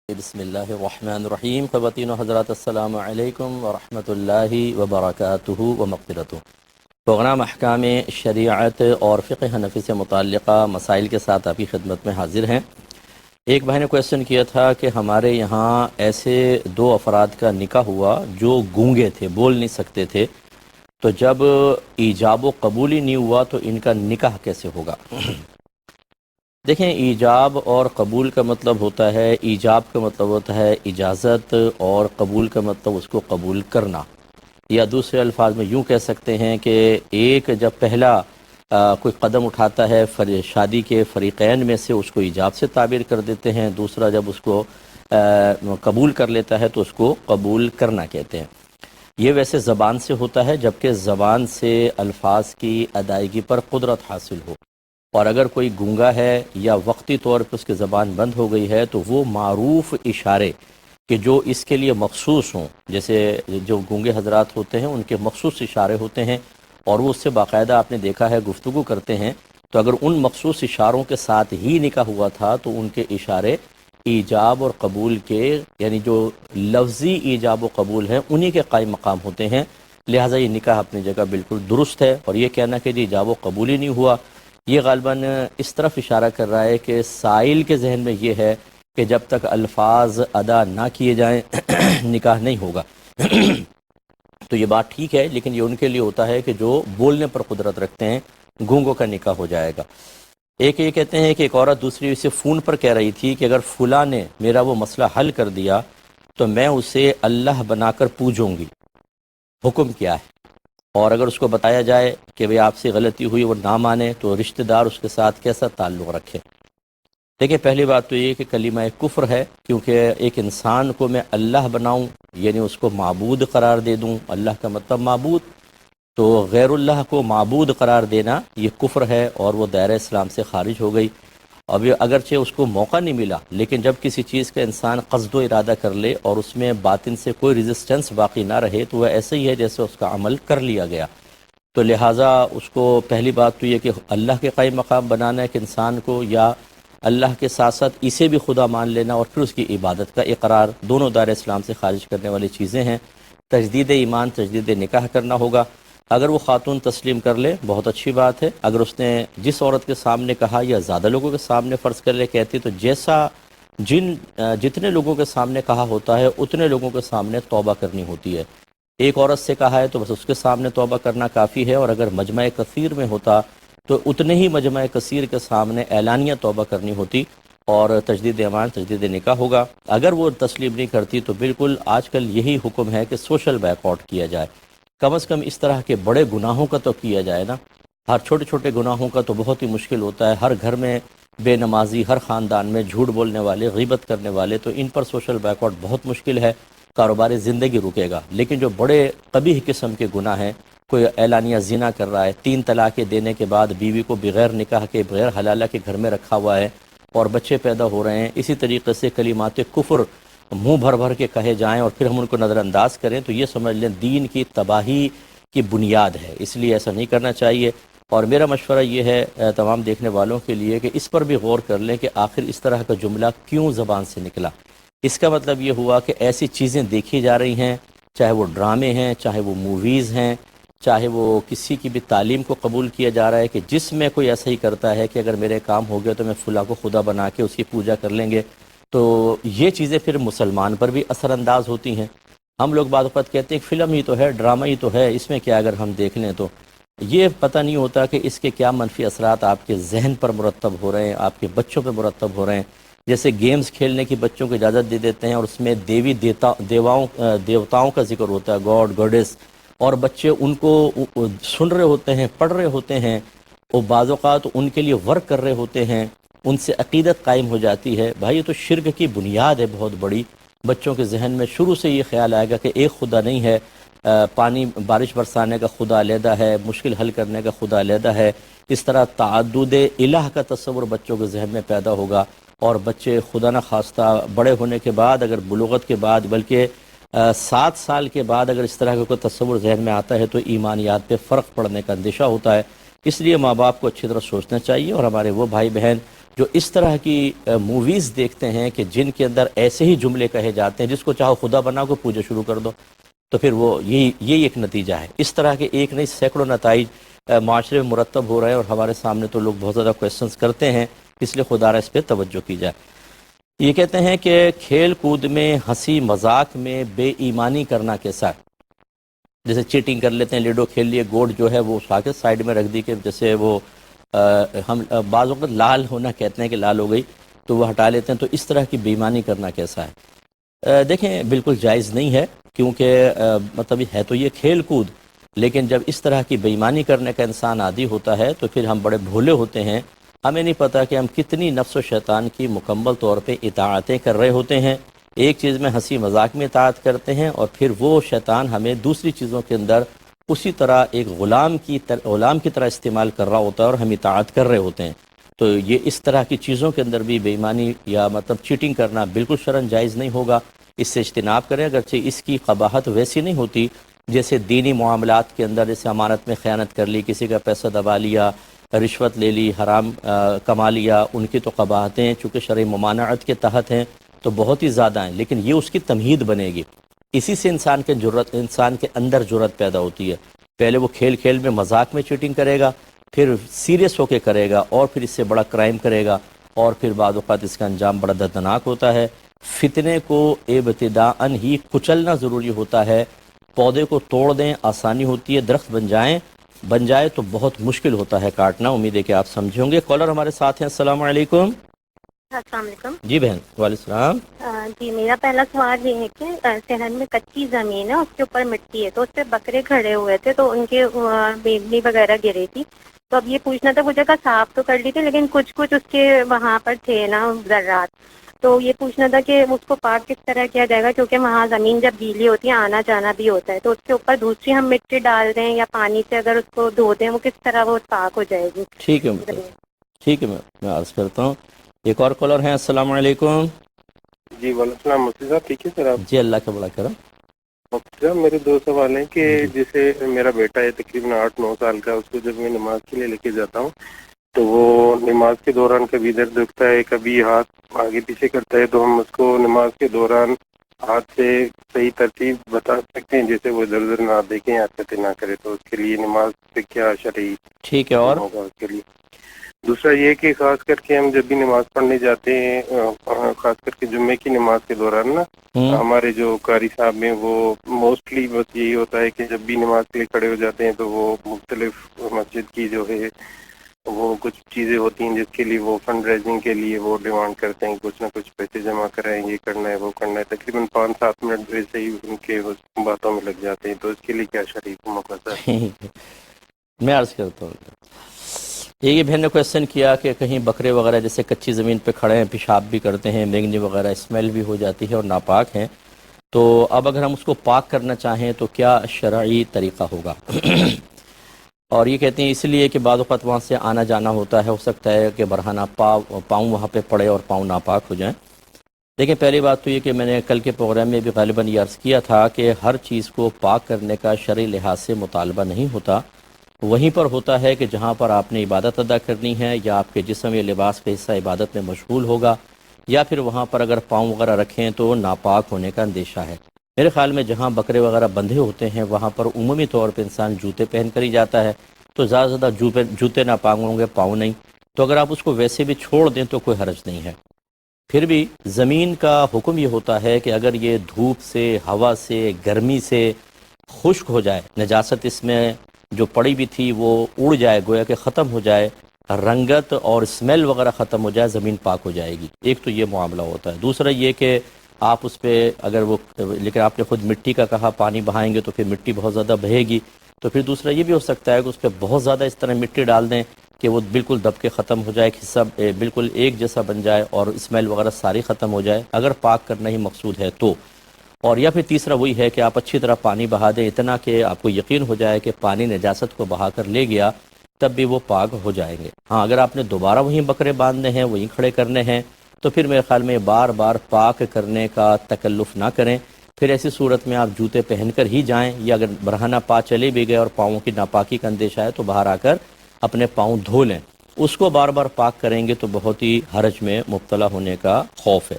بسم اللہ الرحمن الرحیم خواتین و حضرات السلام علیکم ورحمۃ اللہ وبرکاتہ و مغفرتہ۔ پروگرام احکام شریعت اور فقہ حنفی سے متعلقہ مسائل کے ساتھ آپ کی خدمت میں حاضر ہیں۔ ایک بھائی نے کویسچن کیا تھا کہ ہمارے یہاں ایسے دو افراد کا نکاح ہوا جو گونگے تھے، بول نہیں سکتے تھے، تو جب ایجاب و قبول ہی نہیں ہوا تو ان کا نکاح کیسے ہوگا؟ دیکھیں، ایجاب اور قبول کا مطلب ہوتا ہے، ایجاب کا مطلب ہوتا ہے اجازت، اور قبول کا مطلب اس کو قبول کرنا، یا دوسرے الفاظ میں یوں کہہ سکتے ہیں کہ ایک جب پہلا کوئی قدم اٹھاتا ہے شادی کے فریقین میں سے، اس کو ایجاب سے تعبیر کر دیتے ہیں، دوسرا جب اس کو قبول کر لیتا ہے تو اس کو قبول کرنا کہتے ہیں۔ یہ ویسے زبان سے ہوتا ہے، جبکہ زبان سے الفاظ کی ادائیگی پر قدرت حاصل ہو، اور اگر کوئی گونگا ہے یا وقتی طور پہ اس کی زبان بند ہو گئی ہے تو وہ معروف اشارے کہ جو اس کے لیے مخصوص ہوں، جیسے جو گونگے حضرات ہوتے ہیں ان کے مخصوص اشارے ہوتے ہیں، اور وہ اس سے باقاعدہ آپ نے دیکھا ہے گفتگو کرتے ہیں، تو اگر ان مخصوص اشاروں کے ساتھ ہی نکاح ہوا تھا تو ان کے اشارے ایجاب اور قبول کے، یعنی جو لفظی ایجاب و قبول ہیں انہی کے قائم مقام ہوتے ہیں، لہٰذا یہ نکاح اپنی جگہ بالکل درست ہے۔ اور یہ کہنا کہ جی ایجاب و قبول ہی نہیں ہوا، یہ غالباً اس طرف اشارہ کر رہا ہے کہ سائل کے ذہن میں یہ ہے کہ جب تک الفاظ ادا نہ کیے جائیں نکاح نہیں ہوگا۔ تو یہ بات ٹھیک ہے، لیکن یہ ان کے لیے ہوتا ہے کہ جو بولنے پر قدرت رکھتے ہیں، گونگوں کا نکاح ہو جائے گا۔ ایک یہ کہتے ہیں کہ ایک عورت دوسری سے فون پر کہہ رہی تھی کہ اگر فلاں نے میرا وہ مسئلہ حل کر دیا تو میں اسے اللہ بنا کر پوجوں گی، حکم کیا ہے؟ اور اگر اس کو بتایا جائے کہ بھئی آپ سے غلطی ہوئی، وہ نہ مانے، تو رشتہ دار اس کے ساتھ کیسا تعلق رکھے؟ دیکھیں، پہلی بات تو یہ کہ کلمہ کفر ہے، کیونکہ ایک انسان کو میں اللہ بناؤں، یعنی اس کو معبود قرار دے دوں، اللہ کا مطلب معبود، تو غیر اللہ کو معبود قرار دینا یہ کفر ہے، اور وہ دائرہ اسلام سے خارج ہو گئی۔ اب اگرچہ اس کو موقع نہیں ملا، لیکن جب کسی چیز کا انسان قصد و ارادہ کر لے اور اس میں باطن سے کوئی ریزسٹنس باقی نہ رہے تو وہ ایسے ہی ہے جیسے اس کا عمل کر لیا گیا۔ تو لہٰذا اس کو پہلی بات تو یہ کہ اللہ کے قائم مقام بنانا ہے کہ انسان کو، یا اللہ کے ساتھ ساتھ اسے بھی خدا مان لینا، اور پھر اس کی عبادت کا اقرار، دونوں دائرہ اسلام سے خارج کرنے والی چیزیں ہیں۔ تجدید ایمان، تجدید نکاح کرنا ہوگا۔ اگر وہ خاتون تسلیم کر لے بہت اچھی بات ہے، اگر اس نے جس عورت کے سامنے کہا یا زیادہ لوگوں کے سامنے فرض کر لے کہتی، تو جیسا جتنے لوگوں کے سامنے کہا ہوتا ہے اتنے لوگوں کے سامنے توبہ کرنی ہوتی ہے۔ ایک عورت سے کہا ہے تو بس اس کے سامنے توبہ کرنا کافی ہے، اور اگر مجمع کثیر میں ہوتا تو اتنے ہی مجمع کثیر کے سامنے اعلانیہ توبہ کرنی ہوتی، اور تجدید ایمان، تجدید نکاح ہوگا۔ اگر وہ تسلیم نہیں کرتی تو بالکل آج کل یہی حکم ہے کہ سوشل بیک آؤٹ کیا جائے، کم از کم اس طرح کے بڑے گناہوں کا تو کیا جائے نا۔ ہر چھوٹے چھوٹے گناہوں کا تو بہت ہی مشکل ہوتا ہے، ہر گھر میں بے نمازی، ہر خاندان میں جھوٹ بولنے والے، غیبت کرنے والے، تو ان پر سوشل بیک آؤٹ بہت مشکل ہے، کاروباری زندگی رکے گا۔ لیکن جو بڑے قبیح قسم کے گناہ ہیں، کوئی اعلانیہ زنا کر رہا ہے، 3 طلاقیں دینے کے بعد بیوی کو بغیر نکاح کے، بغیر حلالہ کے گھر میں رکھا ہوا ہے اور بچے پیدا ہو رہے ہیں، اسی طریقے سے کلمات کفر منہ بھر بھر کے کہے جائیں اور پھر ہم ان کو نظر انداز کریں، تو یہ سمجھ لیں دین کی تباہی کی بنیاد ہے۔ اس لیے ایسا نہیں کرنا چاہیے، اور میرا مشورہ یہ ہے تمام دیکھنے والوں کے لیے کہ اس پر بھی غور کر لیں کہ آخر اس طرح کا جملہ کیوں زبان سے نکلا۔ اس کا مطلب یہ ہوا کہ ایسی چیزیں دیکھی جا رہی ہیں، چاہے وہ ڈرامے ہیں، چاہے وہ موویز ہیں، چاہے وہ کسی کی بھی تعلیم کو قبول کیا جا رہا ہے کہ جس میں کوئی ایسا ہی کرتا ہے کہ اگر میرے کام ہو گیا تو میں فلاں کو خدا بنا کے اس کی پوجا کر لیں گے، تو یہ چیزیں پھر مسلمان پر بھی اثر انداز ہوتی ہیں۔ ہم لوگ بعض اوقات کہتے ہیں کہ فلم ہی تو ہے، ڈرامہ ہی تو ہے، اس میں کیا اگر ہم دیکھ لیں، تو یہ پتہ نہیں ہوتا کہ اس کے کیا منفی اثرات آپ کے ذہن پر مرتب ہو رہے ہیں، آپ کے بچوں پہ مرتب ہو رہے ہیں۔ جیسے گیمز کھیلنے کی بچوں کو اجازت دے دیتے ہیں، اور اس میں دیوتاؤں کا ذکر ہوتا ہے، گاڈ گاڈیس، اور بچے ان کو سن رہے ہوتے ہیں، پڑھ رہے ہوتے ہیں، اور بعض اوقات ان کے لیے ورک کر رہے ہوتے ہیں، ان سے عقیدت قائم ہو جاتی ہے۔ بھائی یہ تو شرک کی بنیاد ہے بہت بڑی۔ بچوں کے ذہن میں شروع سے یہ خیال آئے گا کہ ایک خدا نہیں ہے، پانی بارش برسانے کا خدا علیحدہ ہے، مشکل حل کرنے کا خدا علیحدہ ہے۔ اس طرح تعدد الہ کا تصور بچوں کے ذہن میں پیدا ہوگا، اور بچے خدا نہ خواستہ بڑے ہونے کے بعد، اگر بلوغت کے بعد، بلکہ 7 سال کے بعد اگر اس طرح کا کوئی تصور ذہن میں آتا ہے تو ایمانیات پہ فرق پڑنے کا اندیشہ ہوتا ہے۔ اس لیے ماں باپ کو اچھی طرح سوچنا چاہیے، اور ہمارے وہ بھائی بہن جو اس طرح کی موویز دیکھتے ہیں کہ جن کے اندر ایسے ہی جملے کہے جاتے ہیں، جس کو چاہو خدا بنا کو پوجا شروع کر دو، تو پھر وہ یہی ایک نتیجہ ہے۔ اس طرح کے ایک نہیں سینکڑوں نتائج معاشرے میں مرتب ہو رہے ہیں، اور ہمارے سامنے تو لوگ بہت زیادہ کویسچنز کرتے ہیں، اس لیے خدا را اس پہ توجہ کی جائے۔ یہ کہتے ہیں کہ کھیل کود میں، ہنسی مذاق میں بے ایمانی کرنا کیسا ہے؟ جیسے چیٹنگ کر لیتے ہیں، لیڈو کھیل لیے، گوڈ جو ہے وہ اٹھا کے سائڈ میں رکھ دی، کہ جیسے وہ ہم بعض وقت لال ہونا کہتے ہیں کہ لال ہو گئی تو وہ ہٹا لیتے ہیں، تو اس طرح کی بے ایمانی کرنا کیسا ہے؟ دیکھیں بالکل جائز نہیں ہے، کیونکہ مطلب ہے تو یہ کھیل کود، لیکن جب اس طرح کی بے ایمانی کرنے کا انسان عادی ہوتا ہے تو پھر ہم بڑے بھولے ہوتے ہیں، ہمیں نہیں پتہ کہ ہم کتنی نفس و شیطان کی مکمل طور پہ اطاعتیں کر رہے ہوتے ہیں۔ ایک چیز میں ہنسی مذاق میں اطاعت کرتے ہیں، اور پھر وہ شیطان ہمیں دوسری چیزوں کے اندر اسی طرح ایک غلام کی طرح استعمال کر رہا ہوتا ہے، اور ہم اطاعت کر رہے ہوتے ہیں۔ تو یہ اس طرح کی چیزوں کے اندر بھی بے ایمانی یا مطلب چیٹنگ کرنا بالکل شرعاً جائز نہیں ہوگا، اس سے اجتناب کریں، اگرچہ اس کی قباحت ویسی نہیں ہوتی جیسے دینی معاملات کے اندر، جیسے امانت میں خیانت کر لی، کسی کا پیسہ دبا لیا، رشوت لے لی، حرام کما لیا، ان کی تو قباحتیں چونکہ شرعی ممانعت کے تحت ہیں تو بہت ہی زیادہ ہیں، لیکن یہ اس کی تمہید بنے گی۔ اسی سے انسان کے اندر جرأت پیدا ہوتی ہے۔ پہلے وہ کھیل کھیل میں مذاق میں چیٹنگ کرے گا، پھر سیریس ہو کے کرے گا، اور پھر اس سے بڑا کرائم کرے گا، اور پھر بعض اوقات اس کا انجام بڑا دردناک ہوتا ہے۔ فتنے کو ابتداءً ہی کچلنا ضروری ہوتا ہے۔ پودے کو توڑ دیں آسانی ہوتی ہے، درخت بن جائے تو بہت مشکل ہوتا ہے کاٹنا۔ امید ہے کہ آپ سمجھے ہوں گے۔ کالر ہمارے ساتھ ہیں، السلام علیکم۔ السلام علیکم۔ جی بہن، وعلیکم السلام۔ جی میرا پہلا سوال یہ ہے کہ شہر میں کچی زمین ہے، اس کے اوپر مٹی ہے، تو اس پہ بکرے کھڑے ہوئے تھے تو ان کے بیلنی وغیرہ گری تھی، تو اب یہ پوچھنا تھا، وہ جگہ صاف تو کر لی تھی لیکن کچھ اس کے وہاں پر تھے نا ذرات، تو یہ پوچھنا تھا کہ اس کو پاک کس طرح کیا جائے گا، کیونکہ وہاں زمین جب گیلی ہوتی ہے آنا جانا بھی ہوتا ہے، تو اس کے اوپر دوسری ہم مٹی ڈال دیں یا پانی سے اگر اس کو دھو دیں، وہ کس طرح وہ پاک ہو جائے گی؟ ٹھیک ہے، میں عرض کرتا ہوں۔ ایک اور کالر ہیں، السلام علیکم۔ جی وعلیکم السلام، مفتی صاحب ٹھیک ہے سر آپ؟ جی اللہ کا بڑا کرم۔ مفتی صاحب میرے دو سوال ہیں کہ جی۔ جیسے میرا بیٹا ہے تقریباً 8-9 سال کا، اس کو جب میں نماز کے لیے لے کے جاتا ہوں تو وہ نماز کے دوران کبھی ادھر دیکھتا ہے، کبھی ہاتھ آگے پیچھے کرتا ہے، تو ہم اس کو نماز کے دوران ہاتھ سے صحیح ترتیب بتا سکتے ہیں جیسے وہ ادھر ادھر نہ دیکھیں، حرکتیں نہ کرے، تو اس کے لیے نماز سے کیا شرعی ٹھیک ہے، اور ہوگا اس کے لیے؟ دوسرا یہ کہ خاص کر کے ہم جب بھی نماز پڑھنے جاتے ہیں، خاص کر کے جمعے کی نماز کے دوران نا، ہمارے جو قاری صاحب ہیں وہ موسٹلی بس یہی ہوتا ہے کہ جب بھی نماز کے لیے کھڑے ہو جاتے ہیں تو وہ مختلف مسجد کی جو ہے وہ کچھ چیزیں ہوتی ہیں جس کے لیے وہ فنڈ ریزنگ کے لیے وہ ڈیمانڈ کرتے ہیں، کچھ نہ کچھ پیسے جمع کرائیں، یہ کرنا ہے وہ کرنا ہے، تقریباً 5-7 منٹ ویسے ہی ان کے باتوں میں لگ جاتے ہیں، تو اس کے لیے کیا شرعی موقع ہے؟ میں عرض کرتا ہوں۔ یہ بہن نے کویشچن کیا کہ کہیں بکرے وغیرہ جیسے کچی زمین پہ کھڑے ہیں، پیشاب بھی کرتے ہیں، مینگنی وغیرہ اسمیل بھی ہو جاتی ہے اور ناپاک ہیں، تو اب اگر ہم اس کو پاک کرنا چاہیں تو کیا شرعی طریقہ ہوگا؟ اور یہ کہتے ہیں اس لیے کہ بعض اوقات وہاں سے آنا جانا ہوتا ہے، ہو سکتا ہے کہ برہنہ پاؤں وہاں پہ پڑے اور پاؤں ناپاک ہو جائیں۔ دیکھیں پہلی بات تو یہ کہ میں نے کل کے پروگرام میں بھی غالباً یہ عرض کیا تھا کہ ہر چیز کو پاک کرنے کا شرعی لحاظ سے مطالبہ نہیں ہوتا، وہیں پر ہوتا ہے کہ جہاں پر آپ نے عبادت ادا کرنی ہے یا آپ کے جسم یا لباس کا حصہ عبادت میں مشغول ہوگا، یا پھر وہاں پر اگر پاؤں وغیرہ رکھیں تو ناپاک ہونے کا اندیشہ ہے۔ میرے خیال میں جہاں بکرے وغیرہ بندھے ہوتے ہیں وہاں پر عمومی طور پہ انسان جوتے پہن کر ہی جاتا ہے، تو زیادہ سے زیادہ جوتے ناپاک ہوں گے، پاؤں نہیں، تو اگر آپ اس کو ویسے بھی چھوڑ دیں تو کوئی حرج نہیں ہے۔ پھر بھی زمین کا حکم یہ ہوتا ہے کہ اگر یہ دھوپ سے، ہوا سے، گرمی سے خشک ہو جائے، نجاست اس میں جو پڑی بھی تھی وہ اڑ جائے، گویا کہ ختم ہو جائے، رنگت اور اسمیل وغیرہ ختم ہو جائے، زمین پاک ہو جائے گی۔ ایک تو یہ معاملہ ہوتا ہے۔ دوسرا یہ کہ آپ اس پہ اگر وہ، لیکن آپ نے خود مٹی کا کہا، پانی بہائیں گے تو پھر مٹی بہت زیادہ بہے گی، تو پھر دوسرا یہ بھی ہو سکتا ہے کہ اس پہ بہت زیادہ اس طرح مٹی ڈال دیں کہ وہ بالکل دب کے ختم ہو جائے، حصہ بالکل ایک جیسا بن جائے اور اسمیل وغیرہ ساری ختم ہو جائے، اگر پاک کرنا ہی مقصود ہے تو۔ اور یا پھر تیسرا وہی ہے کہ آپ اچھی طرح پانی بہا دیں، اتنا کہ آپ کو یقین ہو جائے کہ پانی نجاست کو بہا کر لے گیا، تب بھی وہ پاک ہو جائیں گے۔ ہاں اگر آپ نے دوبارہ وہیں بکرے باندھنے ہیں، وہیں کھڑے کرنے ہیں، تو پھر میرے خیال میں بار بار پاک کرنے کا تکلف نہ کریں۔ پھر ایسی صورت میں آپ جوتے پہن کر ہی جائیں، یا اگر برہنہ پا چلے بھی گئے اور پاؤں کی ناپاکی کا اندیشہ ہے تو باہر آ کر اپنے پاؤں دھو لیں۔ اس کو بار بار پاک کریں گے تو بہت ہی حرج میں مبتلا ہونے کا خوف ہے.